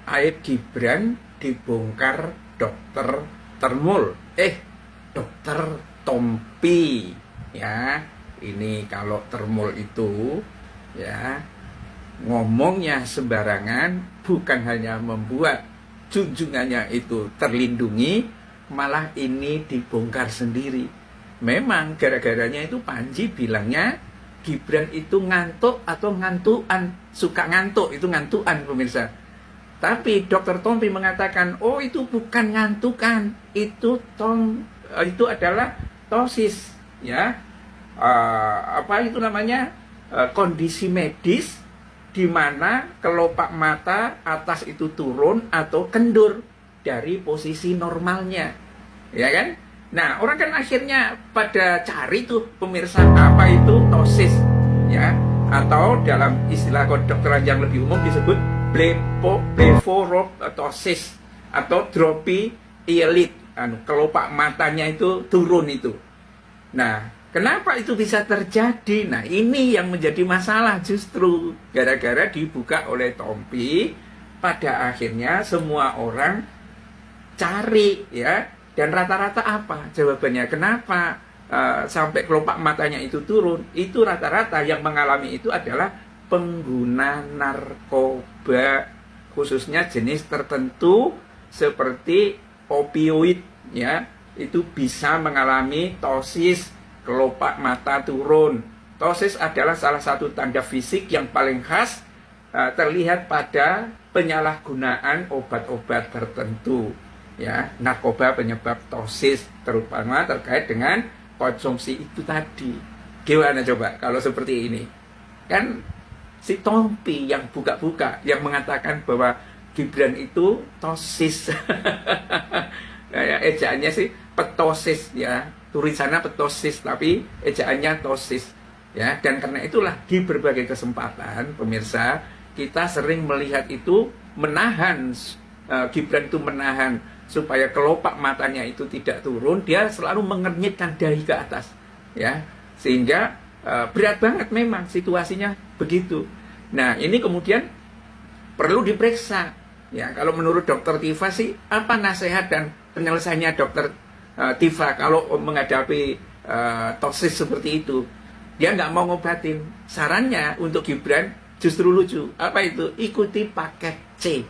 aib Gibran dibongkar dokter Termul, dokter Tompi, ya. Ini kalau Termul itu, ya, ngomongnya sembarangan, bukan hanya membuat junjungannya itu terlindungi, malah ini dibongkar sendiri. Memang gara-garanya itu Panji bilangnya Gibran itu ngantuk atau ngantuan, suka ngantuk, itu ngantuan pemirsa. Tapi Dr. Tompi mengatakan, oh itu bukan ngantukan, itu adalah tosis, ya. Apa itu namanya? Kondisi medis di mana kelopak mata atas itu turun atau kendur dari posisi normalnya, ya kan? Nah, orang kan akhirnya pada cari tuh pemirsa apa itu tosis, ya, atau dalam istilah kedokteran yang lebih umum disebut blefaroptosis atau dropi eyelit, kelopak matanya itu turun itu. Nah, kenapa itu bisa terjadi? Nah, ini yang menjadi masalah justru gara-gara dibuka oleh Tompi. Pada akhirnya semua orang cari, ya. Dan rata-rata apa jawabannya? Kenapa sampai kelopak matanya itu turun? Itu rata-rata yang mengalami itu adalah pengguna narkoba, khususnya jenis tertentu seperti opioid, ya. Itu bisa mengalami tosis, kelopak mata turun. Tosis adalah salah satu tanda fisik yang paling khas terlihat pada penyalahgunaan obat-obat tertentu, ya. Narkoba penyebab tosis, terutama terkait dengan konsumsi itu tadi. Gimana coba kalau seperti ini? Kan si Tompi yang buka-buka, yang mengatakan bahwa Gibran itu tosis. Kayak ejaannya sih petosis, ya. Tulisannya petosis, tapi ejaannya tosis, ya. Dan karena itulah di berbagai kesempatan, pemirsa, kita sering melihat itu menahan, Gibran itu menahan supaya kelopak matanya itu tidak turun, dia selalu mengernyitkan dahi ke atas, ya. Sehingga berat banget memang situasinya begitu. Nah, ini kemudian perlu diperiksa, ya. Kalau menurut Dokter Tifa sih, apa nasihat dan penyelesaiannya Dokter Tifa kalau menghadapi tosis seperti itu? Dia nggak mau ngobatin. Sarannya untuk Gibran justru lucu. Apa itu? Ikuti paket C.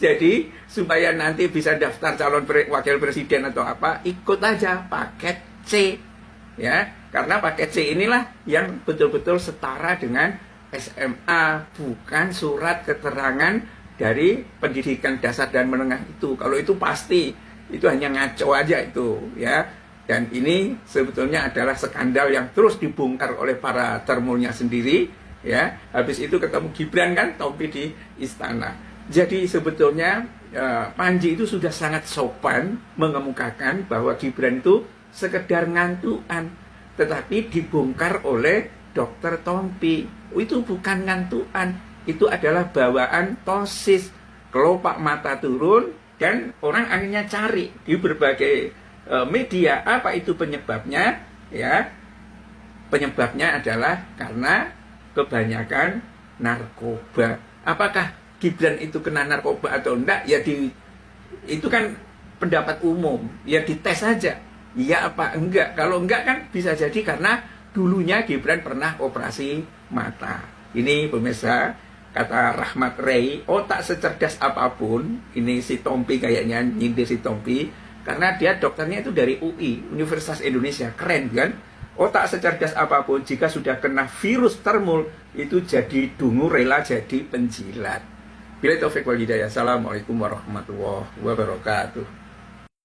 Jadi supaya nanti bisa daftar calon wakil presiden atau apa, ikut aja paket C, ya. Karena paket C inilah yang betul-betul setara dengan SMA, bukan surat keterangan dari pendidikan dasar dan menengah itu. Kalau itu pasti, itu hanya ngaco aja itu, ya. Dan ini sebetulnya adalah skandal yang terus dibongkar oleh para termulnya sendiri, ya. Habis itu ketemu Gibran kan, Tompi di istana. Jadi sebetulnya Panji itu sudah sangat sopan mengemukakan bahwa Gibran itu sekedar ngantuan, tetapi dibongkar oleh Dokter Tompi. Itu bukan ngantuan, itu adalah bawaan tosis, kelopak mata turun, dan orang akhirnya cari di berbagai media apa itu penyebabnya, ya. Penyebabnya adalah karena kebanyakan narkoba. Apakah Gibran itu kena narkoba atau enggak? Ya itu kan pendapat umum, ya dites saja. Iya apa enggak? Kalau enggak kan bisa jadi karena dulunya Gibran pernah operasi mata. Ini pemirsa, kata Rahmat Rey, otak secerdas apapun, ini si Tompi kayaknya nyindir si Tompi, karena dia dokternya itu dari UI, Universitas Indonesia, keren kan? Otak secerdas apapun, jika sudah kena virus termul, itu jadi dungu rela jadi penjilat. Bila taufik wal hidayah. Assalamualaikum warahmatullahi wabarakatuh.